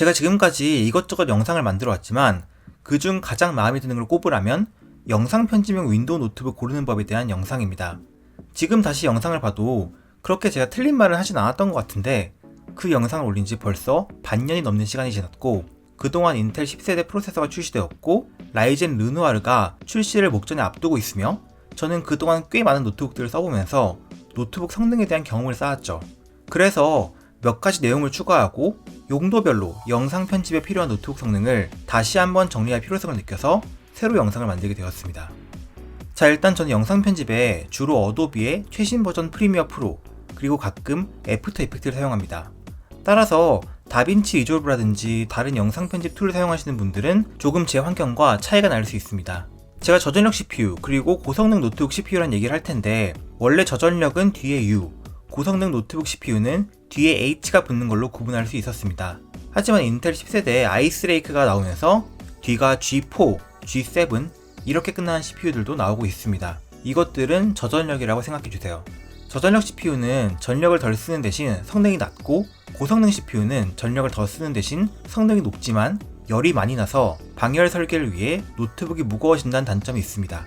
제가 지금까지 이것저것 영상을 만들어 왔지만 그중 가장 마음에 드는 걸 꼽으라면 영상 편집용 윈도우 노트북 고르는 법에 대한 영상입니다. 지금 다시 영상을 봐도 그렇게 제가 틀린 말을 하진 않았던 것 같은데 그 영상을 올린 지 벌써 반년이 넘는 시간이 지났고 그동안 인텔 10세대 프로세서가 출시되었고 라이젠 르누아르가 출시를 목전에 앞두고 있으며 저는 그동안 꽤 많은 노트북들을 써보면서 노트북 성능에 대한 경험을 쌓았죠. 그래서 몇 가지 내용을 추가하고 용도별로 영상 편집에 필요한 노트북 성능을 다시 한번 정리할 필요성을 느껴서 새로 영상을 만들게 되었습니다. 자, 일단 저는 영상 편집에 주로 어도비의 최신 버전 프리미어 프로 그리고 가끔 애프터 이펙트를 사용합니다. 따라서 다빈치 리졸브라든지 다른 영상 편집 툴을 사용하시는 분들은 조금 제 환경과 차이가 날 수 있습니다. 제가 저전력 CPU 그리고 고성능 노트북 CPU란 얘기를 할 텐데 원래 저전력은 뒤에 U, 고성능 노트북 CPU는 뒤에 H가 붙는 걸로 구분할 수 있었습니다. 하지만 인텔 10세대에 아이스레이크가 나오면서 뒤가 G4, G7 이렇게 끝나는 CPU들도 나오고 있습니다. 이것들은 저전력이라고 생각해주세요. 저전력 CPU는 전력을 덜 쓰는 대신 성능이 낮고 고성능 CPU는 전력을 더 쓰는 대신 성능이 높지만 열이 많이 나서 방열 설계를 위해 노트북이 무거워진다는 단점이 있습니다.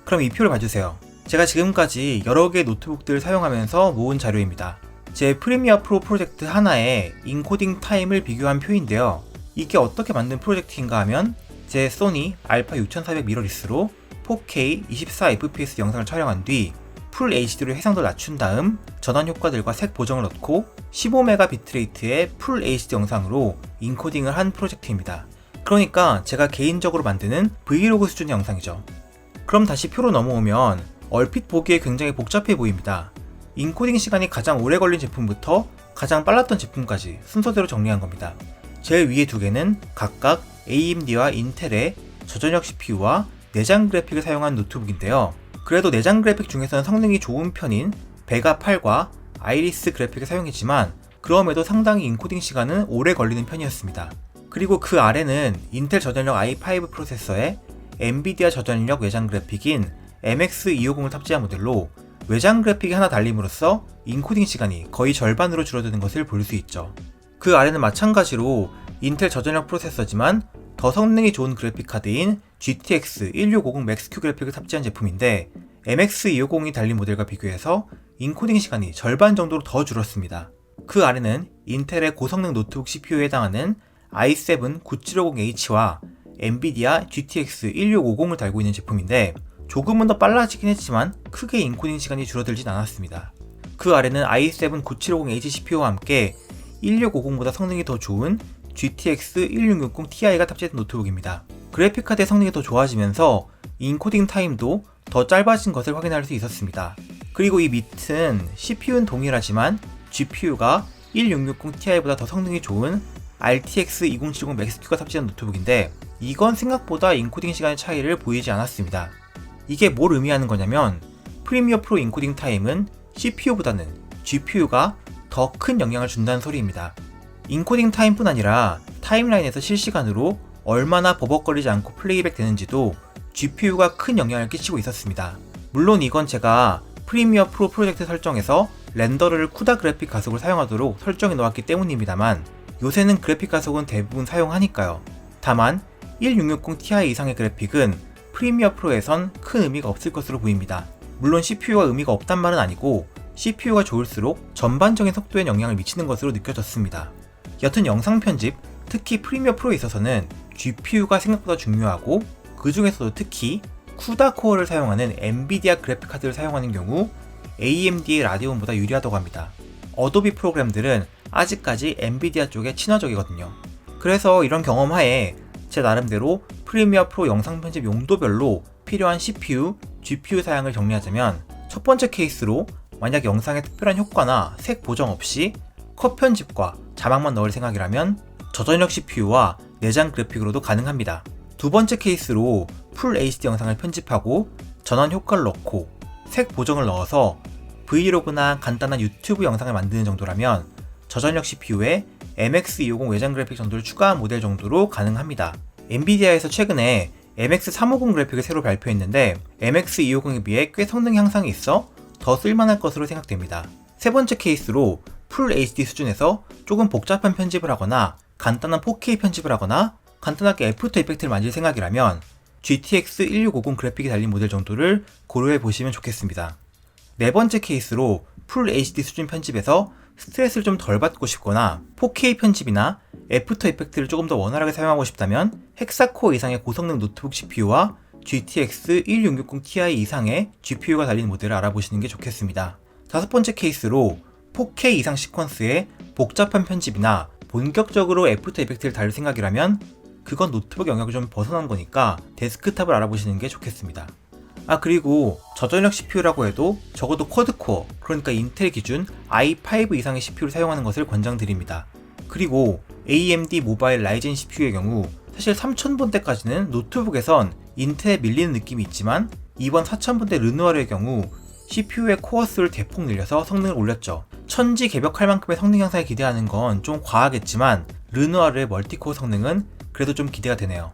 그럼 이 표를 봐주세요. 제가 지금까지 여러 개의 노트북들을 사용하면서 모은 자료입니다. 제 프리미어 프로 프로젝트 하나에 인코딩 타임을 비교한 표인데요. 이게 어떻게 만든 프로젝트인가 하면 제 소니 알파 6400 미러리스로 4K 24fps 영상을 촬영한 뒤 풀 HD로 해상도를 낮춘 다음 전환 효과들과 색 보정을 넣고 15메가 비트레이트의 풀 HD 영상으로 인코딩을 한 프로젝트입니다. 그러니까 제가 개인적으로 만드는 브이로그 수준의 영상이죠. 그럼 다시 표로 넘어오면 얼핏 보기에 굉장히 복잡해 보입니다. 인코딩 시간이 가장 오래 걸린 제품부터 가장 빨랐던 제품까지 순서대로 정리한 겁니다. 제일 위에 두 개는 각각 AMD와 인텔의 저전력 CPU와 내장 그래픽을 사용한 노트북인데요. 그래도 내장 그래픽 중에서는 성능이 좋은 편인 베가 8과 아이리스 그래픽을 사용했지만 그럼에도 상당히 인코딩 시간은 오래 걸리는 편이었습니다. 그리고 그 아래는 인텔 저전력 i5 프로세서에 엔비디아 저전력 외장 그래픽인 MX250을 탑재한 모델로 외장 그래픽이 하나 달림으로써 인코딩 시간이 거의 절반으로 줄어드는 것을 볼 수 있죠. 그 아래는 마찬가지로 인텔 저전력 프로세서지만 더 성능이 좋은 그래픽 카드인 GTX 1650 맥스큐 그래픽을 탑재한 제품인데 MX250이 달린 모델과 비교해서 인코딩 시간이 절반 정도로 더 줄었습니다. 그 아래는 인텔의 고성능 노트북 CPU에 해당하는 i7 9750H와 엔비디아 GTX 1650을 달고 있는 제품인데 조금은 더 빨라지긴 했지만 크게 인코딩 시간이 줄어들진 않았습니다. 그 아래는 i7 9750H CPU와 함께 1650보다 성능이 더 좋은 GTX 1660 Ti가 탑재된 노트북입니다. 그래픽카드의 성능이 더 좋아지면서 인코딩 타임도 더 짧아진 것을 확인할 수 있었습니다. 그리고 이 밑은 CPU는 동일하지만 GPU가 1660 Ti보다 더 성능이 좋은 RTX 2070 맥스큐가 탑재한 노트북인데 이건 생각보다 인코딩 시간의 차이를 보이지 않았습니다. 이게 뭘 의미하는 거냐면 프리미어 프로 인코딩 타임은 CPU보다는 GPU가 더 큰 영향을 준다는 소리입니다. 인코딩 타임뿐 아니라 타임라인에서 실시간으로 얼마나 버벅거리지 않고 플레이백 되는지도 GPU가 큰 영향을 끼치고 있었습니다. 물론 이건 제가 프리미어 프로 프로젝트 설정에서 렌더를 쿠다 그래픽 가속을 사용하도록 설정해 놓았기 때문입니다만 요새는 그래픽 가속은 대부분 사용하니까요. 다만 1660 Ti 이상의 그래픽은 프리미어 프로에선 큰 의미가 없을 것으로 보입니다. 물론 CPU가 의미가 없단 말은 아니고 CPU가 좋을수록 전반적인 속도에 영향을 미치는 것으로 느껴졌습니다. 여튼 영상 편집, 특히 프리미어 프로에 있어서는 GPU가 생각보다 중요하고 그 중에서도 특히 쿠다 코어를 사용하는 엔비디아 그래픽 카드를 사용하는 경우 AMD의 라데온보다 유리하다고 합니다. 어도비 프로그램들은 아직까지 엔비디아 쪽에 친화적이거든요. 그래서 이런 경험 하에 제 나름대로 프리미어 프로 영상 편집 용도별로 필요한 CPU, GPU 사양을 정리하자면 첫 번째 케이스로 만약 영상에 특별한 효과나 색 보정 없이 컷 편집과 자막만 넣을 생각이라면 저전력 CPU와 내장 그래픽으로도 가능합니다. 두 번째 케이스로 풀 HD 영상을 편집하고 전환 효과를 넣고 색 보정을 넣어서 브이로그나 간단한 유튜브 영상을 만드는 정도라면 저전력 CPU에 MX250 외장 그래픽 정도를 추가한 모델 정도로 가능합니다. 엔비디아에서 최근에 MX350 그래픽을 새로 발표했는데 MX250에 비해 꽤 성능 향상이 있어 더 쓸만할 것으로 생각됩니다. 세 번째 케이스로 풀 HD 수준에서 조금 복잡한 편집을 하거나 간단한 4K 편집을 하거나 간단하게 애프터 이펙트를 만질 생각이라면 GTX 1650 그래픽이 달린 모델 정도를 고려해 보시면 좋겠습니다. 네 번째 케이스로 풀 HD 수준 편집에서 스트레스를 좀 덜 받고 싶거나 4K 편집이나 애프터 이펙트를 조금 더 원활하게 사용하고 싶다면 헥사코어 이상의 고성능 노트북 CPU와 GTX 1660 Ti 이상의 GPU가 달린 모델을 알아보시는 게 좋겠습니다. 다섯 번째 케이스로 4K 이상 시퀀스의 복잡한 편집이나 본격적으로 애프터 이펙트를 다룰 생각이라면 그건 노트북 영역을 좀 벗어난 거니까 데스크탑을 알아보시는 게 좋겠습니다. 그리고 저전력 CPU라고 해도 적어도 쿼드코어, 그러니까 인텔 기준 i5 이상의 CPU를 사용하는 것을 권장드립니다. 그리고 AMD 모바일 라이젠 CPU의 경우 사실 3000번대까지는 노트북에선 인텔에 밀리는 느낌이 있지만 이번 4000번대 르누아르의 경우 CPU의 코어 수를 대폭 늘려서 성능을 올렸죠. 천지개벽할 만큼의 성능 향상을 기대하는 건 좀 과하겠지만 르누아르의 멀티코어 성능은 그래도 좀 기대가 되네요.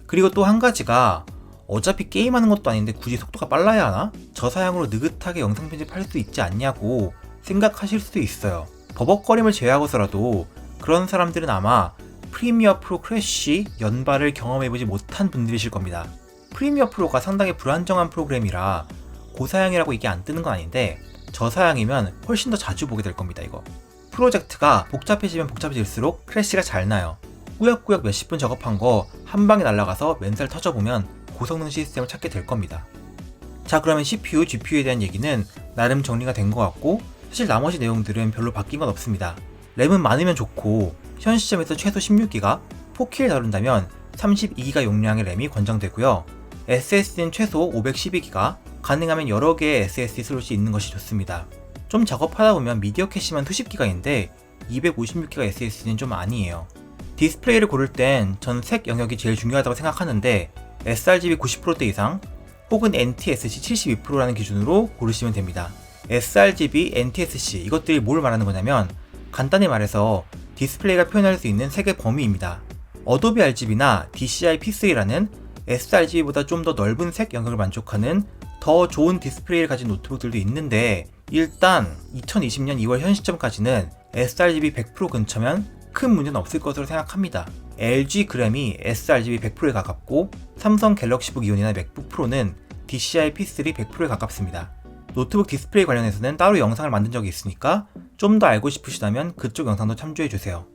그리고 또 한 가지가 어차피 게임하는 것도 아닌데 굳이 속도가 빨라야 하나? 저사양으로 느긋하게 영상 편집할 수 있지 않냐고 생각하실 수도 있어요. 버벅거림을 제외하고서라도 그런 사람들은 아마 프리미어 프로 크래쉬 연발을 경험해보지 못한 분들이실 겁니다. 프리미어 프로가 상당히 불안정한 프로그램이라 고사양이라고 이게 안 뜨는 건 아닌데 저사양이면 훨씬 더 자주 보게 될 겁니다. 이거 프로젝트가 복잡해지면 복잡해질수록 크래쉬가 잘 나요. 꾸역꾸역 몇십 분 작업한 거 한 방에 날아가서 맨살 터져보면 고성능 시스템을 찾게 될 겁니다. 자, 그러면 CPU, GPU에 대한 얘기는 나름 정리가 된 것 같고 사실 나머지 내용들은 별로 바뀐 건 없습니다. 램은 많으면 좋고 현 시점에서 최소 16기가, 4K를 다룬다면 32기가 용량의 램이 권장되고요. SSD는 최소 512기가, 가능하면 여러 개의 SSD 슬롯이 있는 것이 좋습니다. 좀 작업하다 보면 미디어 캐시만 20기가인데 256기가 SSD는 좀 아니에요. 디스플레이를 고를 땐 전 색 영역이 제일 중요하다고 생각하는데 sRGB 90%대 이상 혹은 NTSC 72%라는 기준으로 고르시면 됩니다. sRGB, NTSC 이것들이 뭘 말하는 거냐면 간단히 말해서 디스플레이가 표현할 수 있는 색의 범위입니다. 어도비 RGB나 DCI P3라는 sRGB보다 좀 더 넓은 색 영역을 만족하는 더 좋은 디스플레이를 가진 노트북들도 있는데 일단 2020년 2월 현 시점까지는 sRGB 100% 근처면 큰 문제는 없을 것으로 생각합니다. LG 그램이 sRGB 100%에 가깝고 삼성 갤럭시북 이온이나 맥북 프로는 DCI P3 100%에 가깝습니다. 노트북 디스플레이 관련해서는 따로 영상을 만든 적이 있으니까 좀 더 알고 싶으시다면 그쪽 영상도 참조해주세요.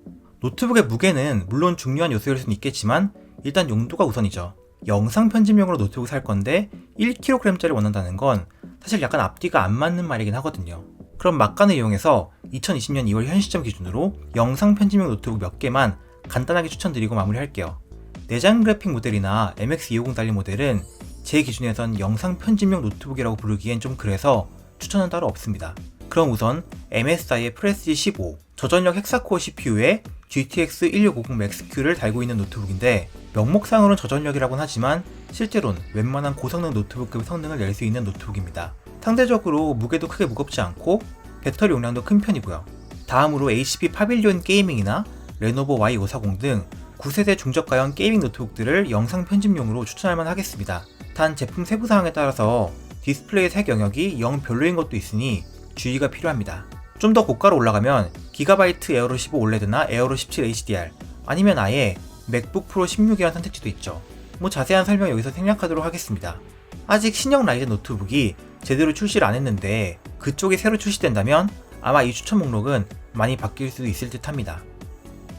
노트북의 무게는 물론 중요한 요소일 수는 있겠지만 일단 용도가 우선이죠. 영상 편집용으로 노트북 살 건데 1kg짜리 원한다는 건 사실 약간 앞뒤가 안 맞는 말이긴 하거든요. 그럼 막간을 이용해서 2020년 2월 현 시점 기준으로 영상 편집용 노트북 몇 개만 간단하게 추천드리고 마무리할게요. 내장 그래픽 모델이나 MX250 달린 모델은 제 기준에선 영상 편집용 노트북이라고 부르기엔 좀 그래서 추천은 따로 없습니다. 그럼 우선 MSI의 프레스티 15 저전력 헥사코어 CPU에 GTX 1650 Max-Q를 달고 있는 노트북인데 명목상으로는 저전력이라고는 하지만 실제로는 웬만한 고성능 노트북급 성능을 낼 수 있는 노트북입니다. 상대적으로 무게도 크게 무겁지 않고 배터리 용량도 큰 편이고요. 다음으로 HP 파빌리온 게이밍이나 레노버 Y540 등 9세대 중저가형 게이밍 노트북들을 영상 편집용으로 추천할 만 하겠습니다. 단 제품 세부 사항에 따라서 디스플레이 색 영역이 영 별로인 것도 있으니 주의가 필요합니다. 좀 더 고가로 올라가면 기가바이트 에어로 15 올레드나 에어로 17 HDR 아니면 아예 맥북 프로 16이라는 선택지도 있죠. 자세한 설명 여기서 생략하도록 하겠습니다. 아직 신형 라이젠 노트북이 제대로 출시를 안 했는데 그쪽이 새로 출시된다면 아마 이 추천 목록은 많이 바뀔 수도 있을 듯 합니다.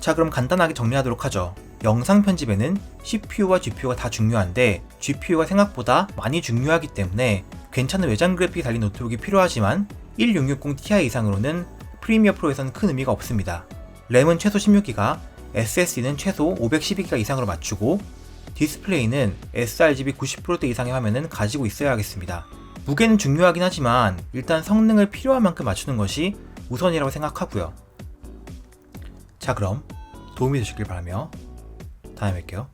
자, 그럼 간단하게 정리하도록 하죠. 영상 편집에는 CPU와 GPU가 다 중요한데 GPU가 생각보다 많이 중요하기 때문에 괜찮은 외장 그래픽이 달린 노트북이 필요하지만 1660 Ti 이상으로는 프리미어 프로에서는 큰 의미가 없습니다. 램은 최소 16기가, SSD는 최소 512기가 이상으로 맞추고 디스플레이는 sRGB 90%대 이상의 화면은 가지고 있어야 하겠습니다. 무게는 중요하긴 하지만 일단 성능을 필요한 만큼 맞추는 것이 우선이라고 생각하고요. 자, 그럼 도움이 되셨길 바라며 다음에 뵐게요.